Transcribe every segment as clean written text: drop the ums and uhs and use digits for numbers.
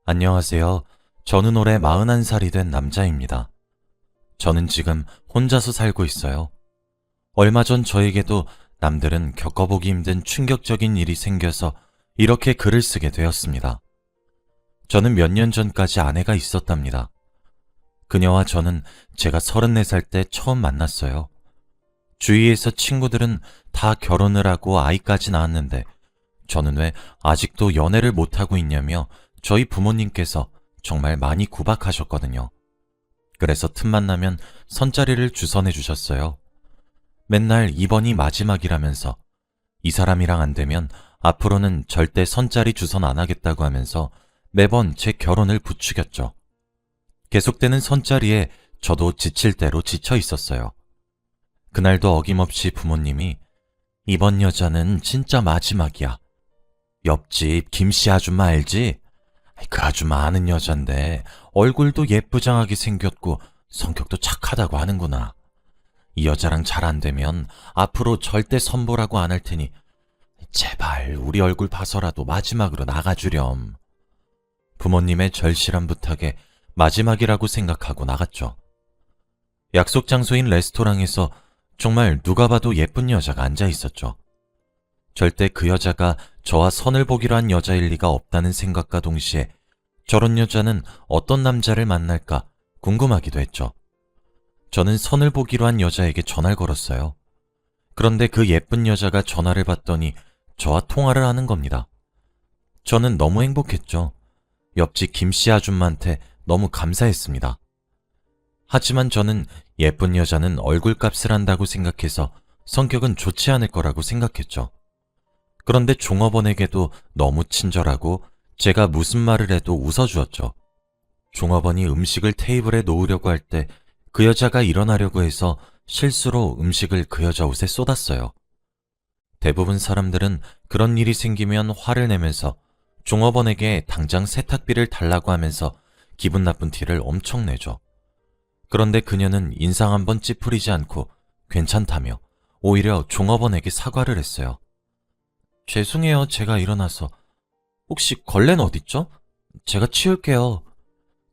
안녕하세요. 저는 올해 41살이 된 남자입니다. 저는 지금 혼자서 살고 있어요. 얼마 전 저에게도 남들은 겪어보기 힘든 충격적인 일이 생겨서 이렇게 글을 쓰게 되었습니다. 저는 몇 년 전까지 아내가 있었답니다. 그녀와 저는 제가 34살 때 처음 만났어요. 주위에서 친구들은 다 결혼을 하고 아이까지 낳았는데 저는 왜 아직도 연애를 못하고 있냐며 저희 부모님께서 정말 많이 구박하셨거든요. 그래서 틈만 나면 선자리를 주선해 주셨어요. 맨날 이번이 마지막이라면서 이 사람이랑 안 되면 앞으로는 절대 선자리 주선 안 하겠다고 하면서 매번 제 결혼을 부추겼죠. 계속되는 선자리에 저도 지칠 대로 지쳐 있었어요. 그날도 어김없이 부모님이 이번 여자는 진짜 마지막이야. 옆집 김씨 아줌마 알지? 그 아줌마 아는 여잔데 얼굴도 예쁘장하게 생겼고 성격도 착하다고 하는구나. 이 여자랑 잘 안 되면 앞으로 절대 선보라고 안 할 테니 제발 우리 얼굴 봐서라도 마지막으로 나가주렴. 부모님의 절실한 부탁에 마지막이라고 생각하고 나갔죠. 약속 장소인 레스토랑에서 정말 누가 봐도 예쁜 여자가 앉아 있었죠. 절대 그 여자가 저와 선을 보기로 한 여자일 리가 없다는 생각과 동시에 저런 여자는 어떤 남자를 만날까 궁금하기도 했죠. 저는 선을 보기로 한 여자에게 전화를 걸었어요. 그런데 그 예쁜 여자가 전화를 받더니 저와 통화를 하는 겁니다. 저는 너무 행복했죠. 옆집 김씨 아줌마한테 너무 감사했습니다. 하지만 저는 예쁜 여자는 얼굴값을 한다고 생각해서 성격은 좋지 않을 거라고 생각했죠. 그런데 종업원에게도 너무 친절하고 제가 무슨 말을 해도 웃어주었죠. 종업원이 음식을 테이블에 놓으려고 할 때 그 여자가 일어나려고 해서 실수로 음식을 그 여자 옷에 쏟았어요. 대부분 사람들은 그런 일이 생기면 화를 내면서 종업원에게 당장 세탁비를 달라고 하면서 기분 나쁜 티를 엄청 내죠. 그런데 그녀는 인상 한번 찌푸리지 않고 괜찮다며 오히려 종업원에게 사과를 했어요. 죄송해요, 제가 일어나서. 혹시 걸레는 어딨죠? 제가 치울게요.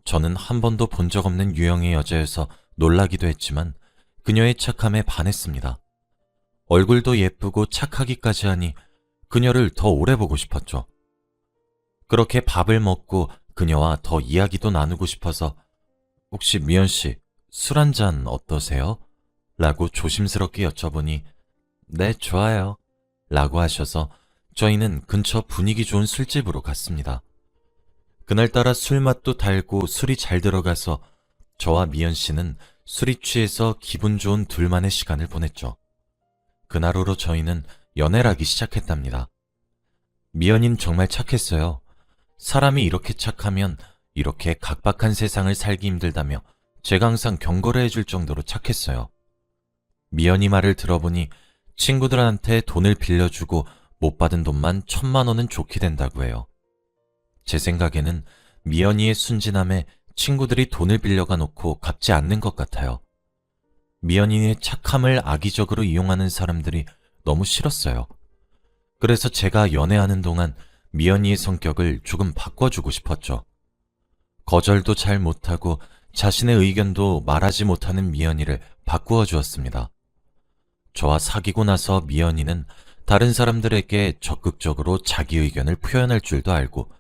저는 한 번도 본 적 없는 유형의 여자여서 놀라기도 했지만 그녀의 착함에 반했습니다. 얼굴도 예쁘고 착하기까지 하니 그녀를 더 오래 보고 싶었죠. 그렇게 밥을 먹고 그녀와 더 이야기도 나누고 싶어서 혹시 미연 씨, 술 한 잔 어떠세요? 라고 조심스럽게 여쭤보니 네, 좋아요. 라고 하셔서 저희는 근처 분위기 좋은 술집으로 갔습니다. 그날따라 술맛도 달고 술이 잘 들어가서 저와 미연 씨는 술이 취해서 기분 좋은 둘만의 시간을 보냈죠. 그날후로 저희는 연애를 하기 시작했답니다. 미연인 정말 착했어요. 사람이 이렇게 착하면 이렇게 각박한 세상을 살기 힘들다며 제가 항상 경고를 해줄 정도로 착했어요. 미연이 말을 들어보니 친구들한테 돈을 빌려주고 못 받은 돈만 1,000만 원은 좋게 된다고 해요. 제 생각에는 미연이의 순진함에 친구들이 돈을 빌려가 놓고 갚지 않는 것 같아요. 미연이의 착함을 악의적으로 이용하는 사람들이 너무 싫었어요. 그래서 제가 연애하는 동안 미연이의 성격을 조금 바꿔주고 싶었죠. 거절도 잘 못하고 자신의 의견도 말하지 못하는 미연이를 바꾸어 주었습니다. 저와 사귀고 나서 미연이는 다른 사람들에게 적극적으로 자기 의견을 표현할 줄도 알고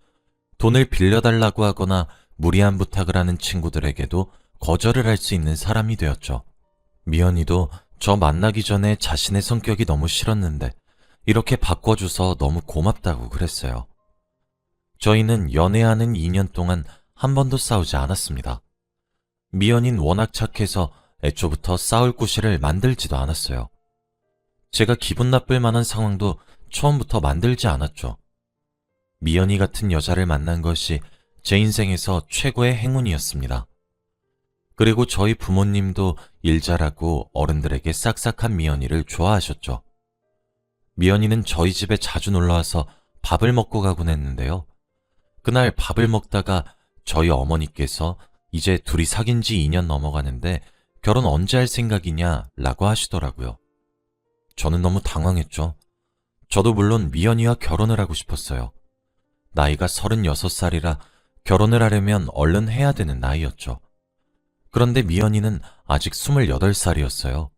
돈을 빌려달라고 하거나 무리한 부탁을 하는 친구들에게도 거절을 할 수 있는 사람이 되었죠. 미연이도 저 만나기 전에 자신의 성격이 너무 싫었는데 이렇게 바꿔줘서 너무 고맙다고 그랬어요. 저희는 연애하는 2년 동안 한 번도 싸우지 않았습니다. 미연인 워낙 착해서 애초부터 싸울 구실을 만들지도 않았어요. 제가 기분 나쁠 만한 상황도 처음부터 만들지 않았죠. 미연이 같은 여자를 만난 것이 제 인생에서 최고의 행운이었습니다. 그리고 저희 부모님도 일 잘하고 어른들에게 싹싹한 미연이를 좋아하셨죠. 미연이는 저희 집에 자주 놀러와서 밥을 먹고 가곤 했는데요. 그날 밥을 먹다가 저희 어머니께서 이제 둘이 사귄 지 2년 넘어가는데 결혼 언제 할 생각이냐 라고 하시더라고요. 저는 너무 당황했죠. 저도 물론 미연이와 결혼을 하고 싶었어요. 나이가 36살이라 결혼을 하려면 얼른 해야 되는 나이였죠. 그런데 미연이는 아직 28살이었어요.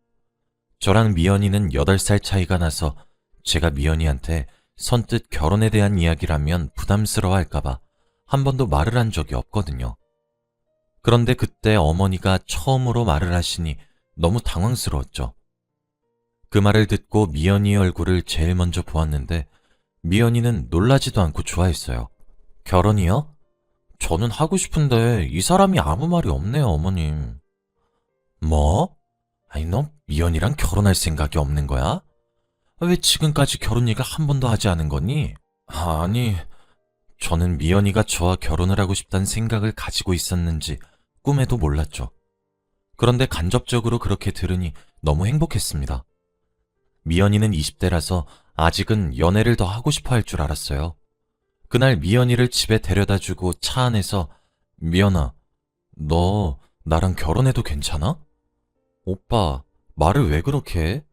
저랑 미연이는 8살 차이가 나서 제가 미연이한테 선뜻 결혼에 대한 이야기를 하면 부담스러워 할까봐 한 번도 말을 한 적이 없거든요. 그런데 그때 어머니가 처음으로 말을 하시니 너무 당황스러웠죠. 그 말을 듣고 미연이의 얼굴을 제일 먼저 보았는데 미연이는 놀라지도 않고 좋아했어요. 결혼이요? 저는 하고 싶은데 이 사람이 아무 말이 없네요, 어머님. 뭐? 아니, 너 미연이랑 결혼할 생각이 없는 거야? 왜 지금까지 결혼 얘기를 한 번도 하지 않은 거니? 아니, 저는 미연이가 저와 결혼을 하고 싶다는 생각을 가지고 있었는지 꿈에도 몰랐죠. 그런데 간접적으로 그렇게 들으니 너무 행복했습니다. 미연이는 20대라서 아직은 연애를 더 하고 싶어 할 줄 알았어요. 그날 미연이를 집에 데려다 주고 차 안에서 미연아, 너 나랑 결혼해도 괜찮아? 오빠, 말을 왜 그렇게 해?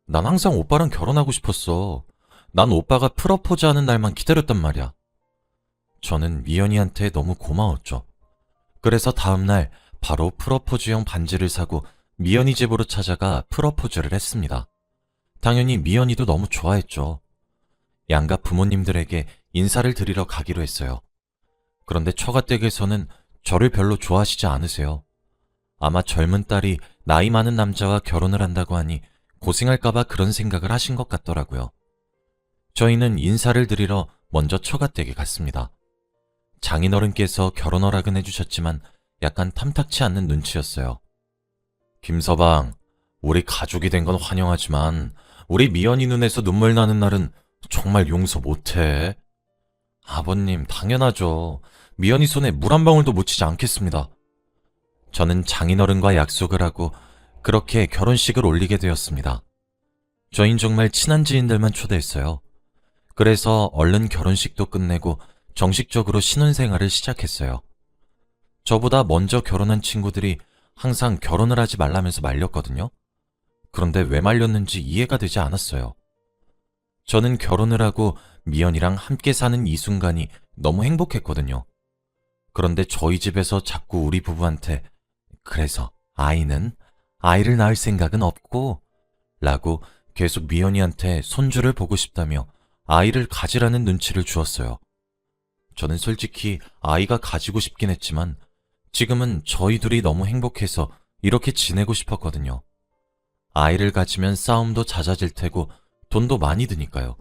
난 항상 오빠랑 결혼하고 싶었어. 난 오빠가 프러포즈 하는 날만 기다렸단 말이야. 저는 미연이한테 너무 고마웠죠. 그래서 다음날 바로 프러포즈용 반지를 사고 미연이 집으로 찾아가 프러포즈를 했습니다. 당연히 미연이도 너무 좋아했죠. 양가 부모님들에게 인사를 드리러 가기로 했어요. 그런데 처가댁에서는 저를 별로 좋아하시지 않으세요. 아마 젊은 딸이 나이 많은 남자와 결혼을 한다고 하니 고생할까봐 그런 생각을 하신 것 같더라고요. 저희는 인사를 드리러 먼저 처가댁에 갔습니다. 장인어른께서 결혼 허락은 해주셨지만 약간 탐탁치 않는 눈치였어요. 김서방, 우리 가족이 된 건 환영하지만 우리 미연이 눈에서 눈물 나는 날은 정말 용서 못해. 아버님, 당연하죠. 미연이 손에 물 한 방울도 묻히지 않겠습니다. 저는 장인어른과 약속을 하고 그렇게 결혼식을 올리게 되었습니다. 저흰 정말 친한 지인들만 초대했어요. 그래서 얼른 결혼식도 끝내고 정식적으로 신혼생활을 시작했어요. 저보다 먼저 결혼한 친구들이 항상 결혼을 하지 말라면서 말렸거든요. 그런데 왜 말렸는지 이해가 되지 않았어요. 저는 결혼을 하고 미연이랑 함께 사는 이 순간이 너무 행복했거든요. 그런데 저희 집에서 자꾸 우리 부부한테 그래서 아이를 낳을 생각은 없고 라고 계속 미연이한테 손주를 보고 싶다며 아이를 가지라는 눈치를 주었어요. 저는 솔직히 아이가 가지고 싶긴 했지만 지금은 저희 둘이 너무 행복해서 이렇게 지내고 싶었거든요. 아이를 가지면 싸움도 잦아질 테고 돈도 많이 드니까요.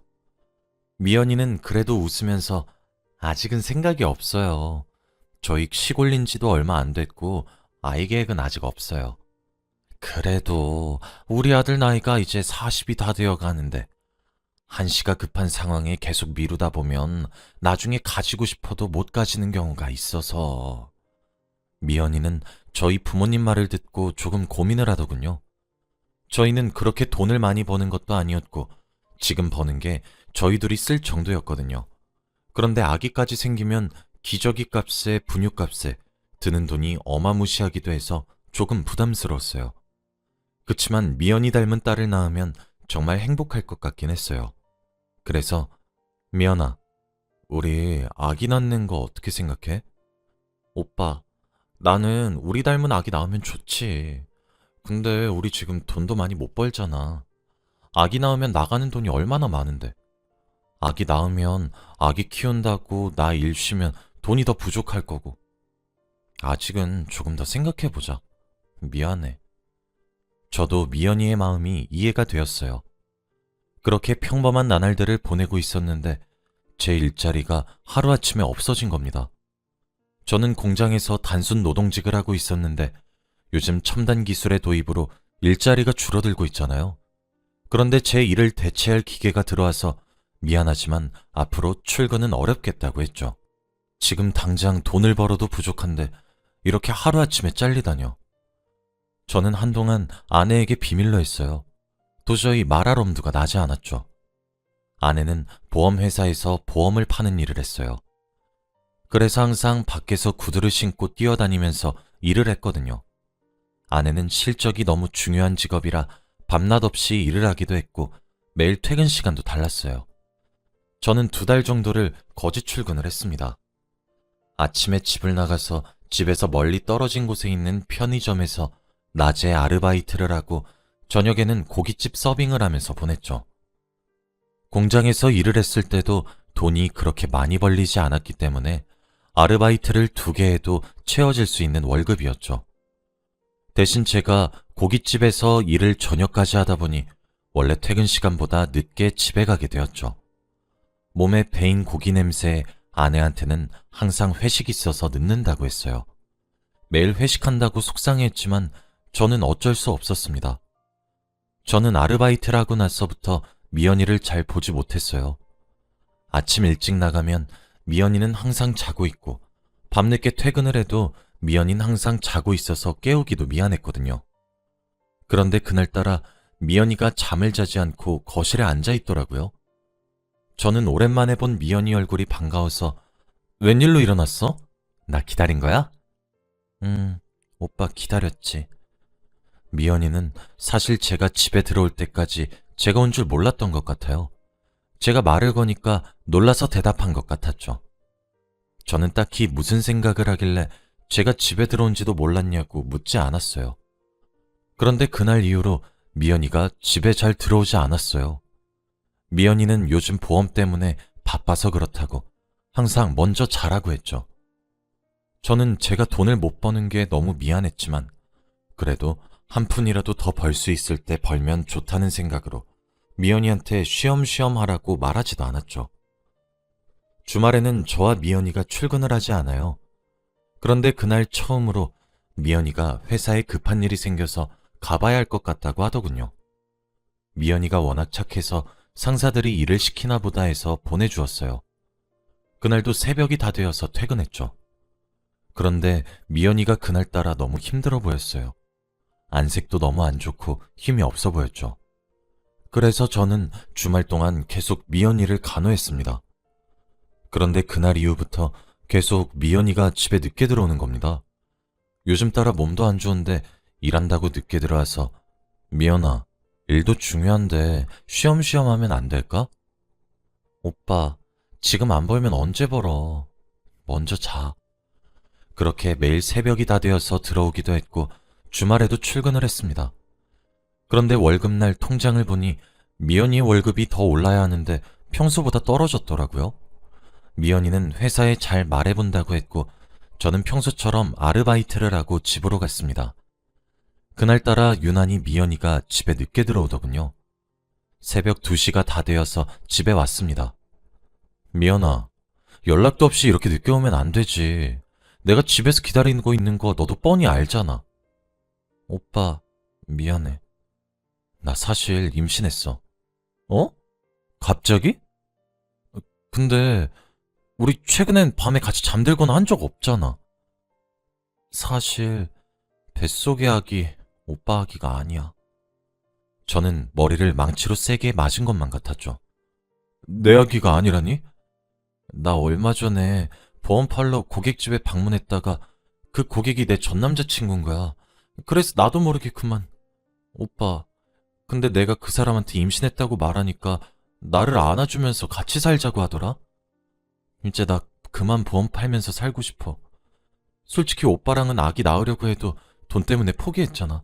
미연이는 그래도 웃으면서 아직은 생각이 없어요. 저희 시골린 지도 얼마 안 됐고 아이 계획은 아직 없어요. 그래도 우리 아들 나이가 이제 40이 다 되어 가는데 한시가 급한 상황에 계속 미루다 보면 나중에 가지고 싶어도 못 가지는 경우가 있어서. 미연이는 저희 부모님 말을 듣고 조금 고민을 하더군요. 저희는 그렇게 돈을 많이 버는 것도 아니었고 지금 버는 게 저희 둘이 쓸 정도였거든요. 그런데 아기까지 생기면 기저귀 값에 분유 값에 드는 돈이 어마무시하기도 해서 조금 부담스러웠어요. 그치만 미연이 닮은 딸을 낳으면 정말 행복할 것 같긴 했어요. 그래서 미연아, 우리 아기 낳는 거 어떻게 생각해? 오빠, 나는 우리 닮은 아기 낳으면 좋지. 근데 우리 지금 돈도 많이 못 벌잖아. 아기 낳으면 나가는 돈이 얼마나 많은데. 아기 낳으면 아기 키운다고 나 일 쉬면 돈이 더 부족할 거고. 아직은 조금 더 생각해보자. 미안해. 저도 미연이의 마음이 이해가 되었어요. 그렇게 평범한 나날들을 보내고 있었는데 제 일자리가 하루아침에 없어진 겁니다. 저는 공장에서 단순 노동직을 하고 있었는데 요즘 첨단 기술의 도입으로 일자리가 줄어들고 있잖아요. 그런데 제 일을 대체할 기계가 들어와서 미안하지만 앞으로 출근은 어렵겠다고 했죠. 지금 당장 돈을 벌어도 부족한데 이렇게 하루아침에 잘리다뇨. 저는 한동안 아내에게 비밀로 했어요. 도저히 말할 엄두가 나지 않았죠. 아내는 보험회사에서 보험을 파는 일을 했어요. 그래서 항상 밖에서 구두를 신고 뛰어다니면서 일을 했거든요. 아내는 실적이 너무 중요한 직업이라 밤낮 없이 일을 하기도 했고 매일 퇴근 시간도 달랐어요. 저는 2달 정도를 거짓 출근을 했습니다. 아침에 집을 나가서 집에서 멀리 떨어진 곳에 있는 편의점에서 낮에 아르바이트를 하고 저녁에는 고깃집 서빙을 하면서 보냈죠. 공장에서 일을 했을 때도 돈이 그렇게 많이 벌리지 않았기 때문에 아르바이트를 2개 해도 채워질 수 있는 월급이었죠. 대신 제가 고깃집에서 일을 저녁까지 하다 보니 원래 퇴근 시간보다 늦게 집에 가게 되었죠. 몸에 배인 고기 냄새에 아내한테는 항상 회식이 있어서 늦는다고 했어요. 매일 회식한다고 속상해했지만 저는 어쩔 수 없었습니다. 저는 아르바이트를 하고 나서부터 미연이를 잘 보지 못했어요. 아침 일찍 나가면 미연이는 항상 자고 있고 밤늦게 퇴근을 해도 미연이는 항상 자고 있어서 깨우기도 미안했거든요. 그런데 그날따라 미연이가 잠을 자지 않고 거실에 앉아 있더라고요. 저는 오랜만에 본 미연이 얼굴이 반가워서 웬일로 일어났어? 나 기다린 거야? 오빠 기다렸지. 미연이는 사실 제가 집에 들어올 때까지 제가 온 줄 몰랐던 것 같아요. 제가 말을 거니까 놀라서 대답한 것 같았죠. 저는 딱히 무슨 생각을 하길래 제가 집에 들어온지도 몰랐냐고 묻지 않았어요. 그런데 그날 이후로 미연이가 집에 잘 들어오지 않았어요. 미연이는 요즘 보험 때문에 바빠서 그렇다고 항상 먼저 자라고 했죠. 저는 제가 돈을 못 버는 게 너무 미안했지만 그래도 한 푼이라도 더 벌 수 있을 때 벌면 좋다는 생각으로 미연이한테 쉬엄쉬엄 하라고 말하지도 않았죠. 주말에는 저와 미연이가 출근을 하지 않아요. 그런데 그날 처음으로 미연이가 회사에 급한 일이 생겨서 가봐야 할 것 같다고 하더군요. 미연이가 워낙 착해서 상사들이 일을 시키나 보다 해서 보내주었어요. 그날도 새벽이 다 되어서 퇴근했죠. 그런데 미연이가 그날따라 너무 힘들어 보였어요. 안색도 너무 안 좋고 힘이 없어 보였죠. 그래서 저는 주말 동안 계속 미연이를 간호했습니다. 그런데 그날 이후부터 계속 미연이가 집에 늦게 들어오는 겁니다. 요즘 따라 몸도 안 좋은데 일한다고 늦게 들어와서 미연아, 일도 중요한데 쉬엄쉬엄 하면 안 될까? 오빠, 지금 안 벌면 언제 벌어? 먼저 자. 그렇게 매일 새벽이 다 되어서 들어오기도 했고 주말에도 출근을 했습니다. 그런데 월급날 통장을 보니 미연이의 월급이 더 올라야 하는데 평소보다 떨어졌더라고요. 미연이는 회사에 잘 말해본다고 했고 저는 평소처럼 아르바이트를 하고 집으로 갔습니다. 그날따라 유난히 미연이가 집에 늦게 들어오더군요. 새벽 2시가 다 되어서 집에 왔습니다. 미연아, 연락도 없이 이렇게 늦게 오면 안 되지. 내가 집에서 기다리는 거 있는 거 너도 뻔히 알잖아. 오빠, 미안해. 나 사실 임신했어. 어? 갑자기? 근데 우리 최근엔 밤에 같이 잠들거나 한 적 없잖아. 사실 뱃속의 아기 오빠 아기가 아니야. 저는 머리를 망치로 세게 맞은 것만 같았죠. 내 아기가 아니라니? 나 얼마 전에 보험 팔러 고깃집에 방문했다가 그 고객이 내 전 남자친구인 거야. 그래서 나도 모르게 그만. 오빠, 근데 내가 그 사람한테 임신했다고 말하니까 나를 안아주면서 같이 살자고 하더라? 이제 나 그만 보험 팔면서 살고 싶어. 솔직히 오빠랑은 아기 낳으려고 해도 돈 때문에 포기했잖아.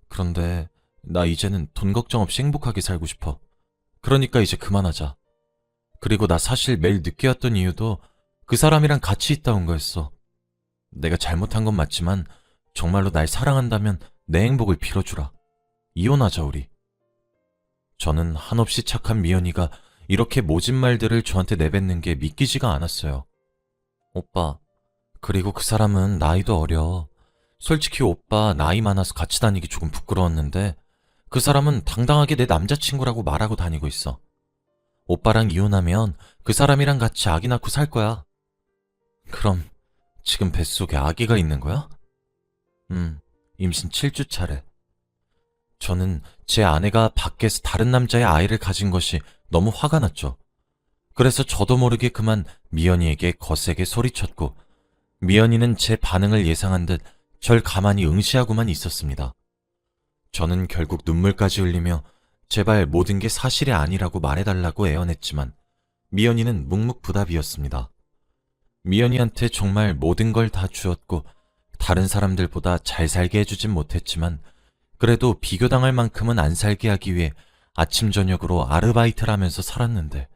그런데 나 이제는 돈 걱정 없이 행복하게 살고 싶어. 그러니까 이제 그만하자. 그리고 나 사실 매일 늦게 왔던 이유도 그 사람이랑 같이 있다 온 거였어. 내가 잘못한 건 맞지만 정말로 날 사랑한다면 내 행복을 빌어주라. 이혼하자 우리. 저는 한없이 착한 미연이가 이렇게 모진 말들을 저한테 내뱉는 게 믿기지가 않았어요. 오빠, 그리고 그 사람은 나이도 어려. 솔직히 오빠 나이 많아서 같이 다니기 조금 부끄러웠는데 그 사람은 당당하게 내 남자친구라고 말하고 다니고 있어. 오빠랑 이혼하면 그 사람이랑 같이 아기 낳고 살 거야. 그럼 지금 뱃속에 아기가 있는 거야? 임신 7주 차래. 저는 제 아내가 밖에서 다른 남자의 아이를 가진 것이 너무 화가 났죠. 그래서 저도 모르게 그만 미연이에게 거세게 소리쳤고 미연이는 제 반응을 예상한 듯 절 가만히 응시하고만 있었습니다. 저는 결국 눈물까지 흘리며 제발 모든 게 사실이 아니라고 말해달라고 애원했지만 미연이는 묵묵부답이었습니다. 미연이한테 정말 모든 걸 다 주었고 다른 사람들보다 잘 살게 해주진 못했지만 그래도 비교당할 만큼은 안 살게 하기 위해 아침 저녁으로 아르바이트를 하면서 살았는데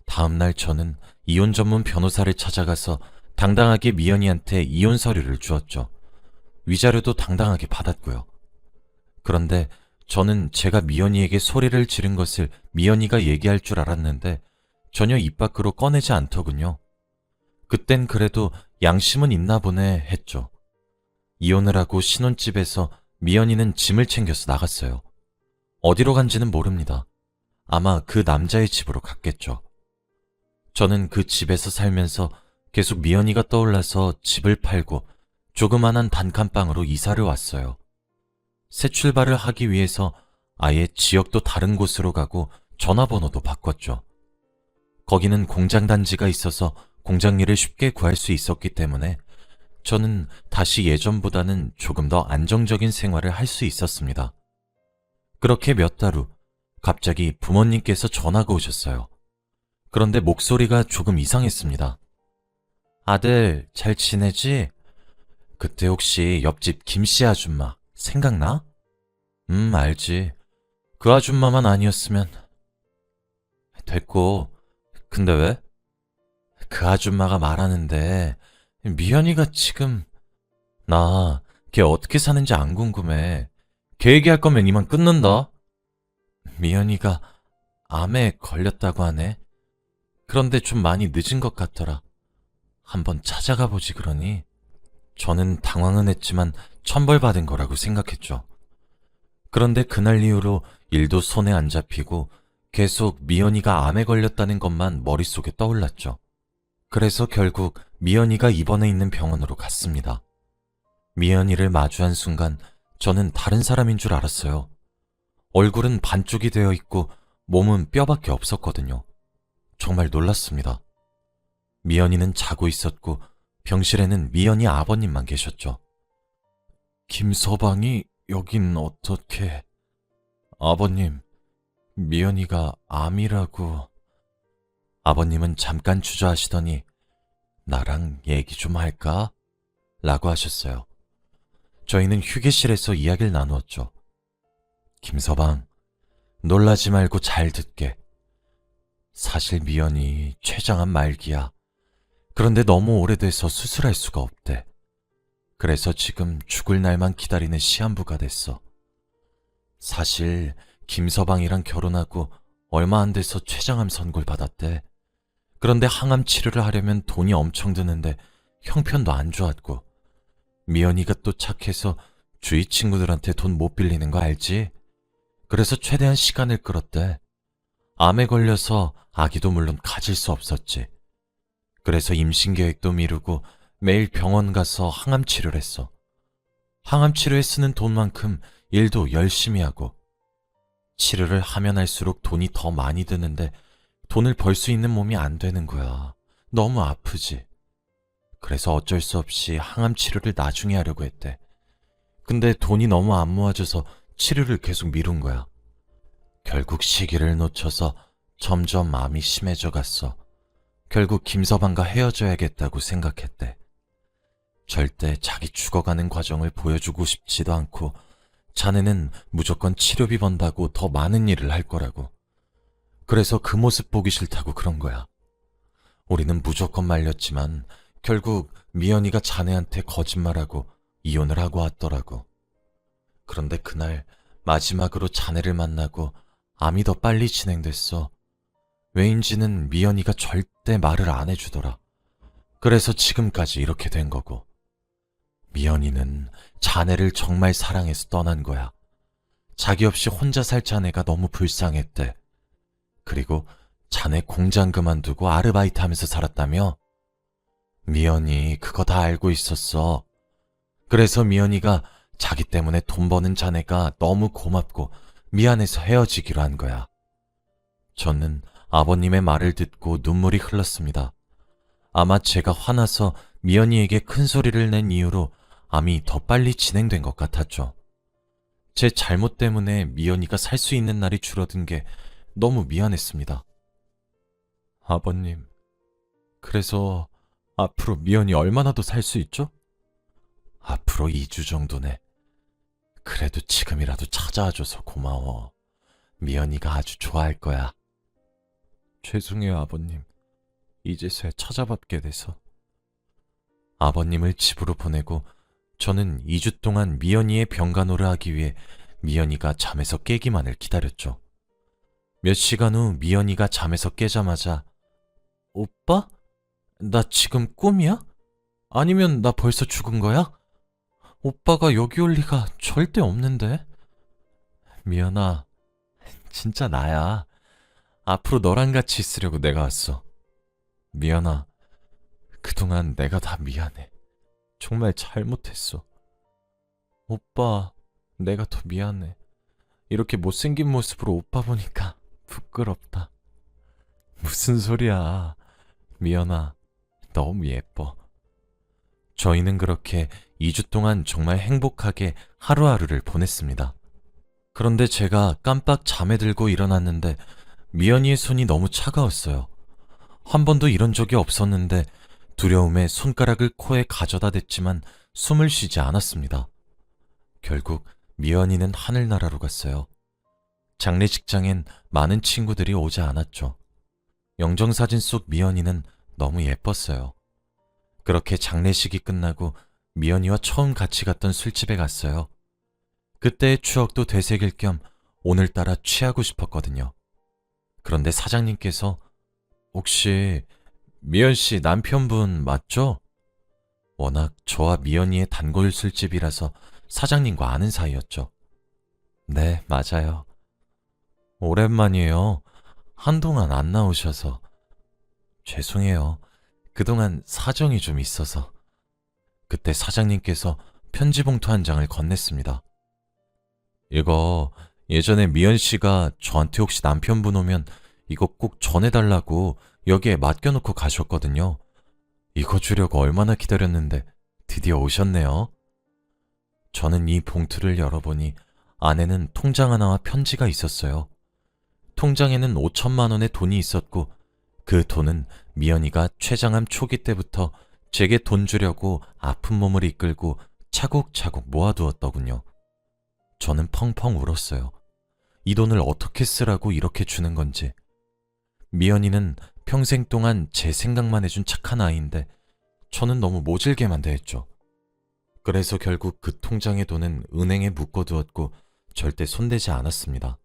다음날 저는 이혼 전문 변호사를 찾아가서 당당하게 미연이한테 이혼 서류를 주었죠. 위자료도 당당하게 받았고요. 그런데 저는 제가 미연이에게 소리를 지른 것을 미연이가 얘기할 줄 알았는데 전혀 입 밖으로 꺼내지 않더군요. 그땐 그래도 양심은 있나 보네 했죠. 이혼을 하고 신혼집에서 미연이는 짐을 챙겨서 나갔어요. 어디로 간지는 모릅니다. 아마 그 남자의 집으로 갔겠죠. 저는 그 집에서 살면서 계속 미연이가 떠올라서 집을 팔고 조그만한 단칸방으로 이사를 왔어요. 새 출발을 하기 위해서 아예 지역도 다른 곳으로 가고 전화번호도 바꿨죠. 거기는 공장 단지가 있어서 공장 일을 쉽게 구할 수 있었기 때문에 저는 다시 예전보다는 조금 더 안정적인 생활을 할 수 있었습니다. 그렇게 몇 달 후 갑자기 부모님께서 전화가 오셨어요. 그런데 목소리가 조금 이상했습니다. 아들, 잘 지내지? 그때 혹시 옆집 김씨 아줌마 생각나? 알지. 그 아줌마만 아니었으면. 됐고, 근데 왜? 그 아줌마가 말하는데 미연이가 지금 나 걔 어떻게 사는지 안 궁금해. 걔 얘기할 거면 이만 끊는다. 미연이가 암에 걸렸다고 하네. 그런데 좀 많이 늦은 것 같더라. 한번 찾아가 보지 그러니. 저는 당황은 했지만 천벌받은 거라고 생각했죠. 그런데 그날 이후로 일도 손에 안 잡히고 계속 미연이가 암에 걸렸다는 것만 머릿속에 떠올랐죠. 그래서 결국 미연이가 입원해 있는 병원으로 갔습니다. 미연이를 마주한 순간 저는 다른 사람인 줄 알았어요. 얼굴은 반쪽이 되어 있고 몸은 뼈밖에 없었거든요. 정말 놀랐습니다. 미연이는 자고 있었고 병실에는 미연이 아버님만 계셨죠. 김서방이 여긴 어떻게... 아버님, 미연이가 암이라고... 아버님은 잠깐 주저하시더니 나랑 얘기 좀 할까? 라고 하셨어요. 저희는 휴게실에서 이야기를 나누었죠. 김서방, 놀라지 말고 잘 듣게. 사실 미연이 췌장암 말기야. 그런데 너무 오래돼서 수술할 수가 없대. 그래서 지금 죽을 날만 기다리는 시한부가 됐어. 사실 김서방이랑 결혼하고 얼마 안 돼서 췌장암 선고를 받았대. 그런데 항암 치료를 하려면 돈이 엄청 드는데 형편도 안 좋았고 미연이가 또 착해서 주위 친구들한테 돈 못 빌리는 거 알지? 그래서 최대한 시간을 끌었대. 암에 걸려서 아기도 물론 가질 수 없었지. 그래서 임신 계획도 미루고 매일 병원 가서 항암 치료를 했어. 항암 치료에 쓰는 돈만큼 일도 열심히 하고 치료를 하면 할수록 돈이 더 많이 드는데 돈을 벌 수 있는 몸이 안 되는 거야. 너무 아프지. 그래서 어쩔 수 없이 항암 치료를 나중에 하려고 했대. 근데 돈이 너무 안 모아져서 치료를 계속 미룬 거야. 결국 시기를 놓쳐서 점점 암이 심해져 갔어. 결국 김서방과 헤어져야겠다고 생각했대. 절대 자기 죽어가는 과정을 보여주고 싶지도 않고 자네는 무조건 치료비 번다고 더 많은 일을 할 거라고. 그래서 그 모습 보기 싫다고 그런 거야. 우리는 무조건 말렸지만 결국 미연이가 자네한테 거짓말하고 이혼을 하고 왔더라고. 그런데 그날 마지막으로 자네를 만나고 암이 더 빨리 진행됐어. 왜인지는 미연이가 절대 말을 안 해주더라. 그래서 지금까지 이렇게 된 거고. 미연이는 자네를 정말 사랑해서 떠난 거야. 자기 없이 혼자 살 자네가 너무 불쌍했대. 그리고 자네 공장 그만두고 아르바이트 하면서 살았다며? 미연이 그거 다 알고 있었어. 그래서 미연이가 자기 때문에 돈 버는 자네가 너무 고맙고 미안해서 헤어지기로 한 거야. 저는 아버님의 말을 듣고 눈물이 흘렀습니다. 아마 제가 화나서 미연이에게 큰 소리를 낸 이유로 암이 더 빨리 진행된 것 같았죠. 제 잘못 때문에 미연이가 살 수 있는 날이 줄어든 게 너무 미안했습니다. 아버님, 그래서 앞으로 미연이 얼마나 더 살 수 있죠? 앞으로 2주 정도네. 그래도 지금이라도 찾아와줘서 고마워. 미연이가 아주 좋아할 거야. 죄송해요, 아버님. 이제서야 찾아뵙게 돼서. 아버님을 집으로 보내고 저는 2주 동안 미연이의 병간호를 하기 위해 미연이가 잠에서 깨기만을 기다렸죠. 몇 시간 후 미연이가 잠에서 깨자마자 오빠? 나 지금 꿈이야? 아니면 나 벌써 죽은 거야? 오빠가 여기 올 리가 절대 없는데. 미연아, 진짜 나야. 앞으로 너랑 같이 있으려고 내가 왔어. 미연아, 그동안 내가 다 미안해. 정말 잘못했어. 오빠, 내가 더 미안해. 이렇게 못생긴 모습으로 오빠 보니까 부끄럽다. 무슨 소리야. 미연아, 너무 예뻐. 저희는 그렇게 2주 동안 정말 행복하게 하루하루를 보냈습니다. 그런데 제가 깜빡 잠에 들고 일어났는데 미연이의 손이 너무 차가웠어요. 한 번도 이런 적이 없었는데 두려움에 손가락을 코에 가져다 댔지만 숨을 쉬지 않았습니다. 결국 미연이는 하늘나라로 갔어요. 장례식장엔 많은 친구들이 오지 않았죠. 영정사진 속 미연이는 너무 예뻤어요. 그렇게 장례식이 끝나고 미연이와 처음 같이 갔던 술집에 갔어요. 그때의 추억도 되새길 겸 오늘따라 취하고 싶었거든요. 그런데 사장님께서 혹시 미연 씨 남편분 맞죠? 워낙 저와 미연이의 단골 술집이라서 사장님과 아는 사이였죠. 네, 맞아요. 오랜만이에요. 한동안 안 나오셔서. 죄송해요. 그동안 사정이 좀 있어서. 그때 사장님께서 편지 봉투 한 장을 건넸습니다. 이거 예전에 미연 씨가 저한테 혹시 남편분 오면 이거 꼭 전해달라고 여기에 맡겨놓고 가셨거든요. 이거 주려고 얼마나 기다렸는데 드디어 오셨네요. 저는 이 봉투를 열어보니 안에는 통장 하나와 편지가 있었어요. 통장에는 5천만 원의 돈이 있었고 그 돈은 미연이가 췌장암 초기 때부터 제게 돈 주려고 아픈 몸을 이끌고 차곡차곡 모아두었더군요. 저는 펑펑 울었어요. 이 돈을 어떻게 쓰라고 이렇게 주는 건지. 미연이는 평생 동안 제 생각만 해준 착한 아이인데 저는 너무 모질게만 대했죠. 그래서 결국 그 통장의 돈은 은행에 묶어두었고 절대 손대지 않았습니다.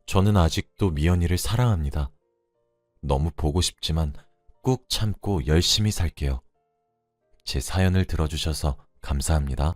저는 아직도 미연이를 사랑합니다. 너무 보고 싶지만 꾹 참고 열심히 살게요. 제 사연을 들어주셔서 감사합니다.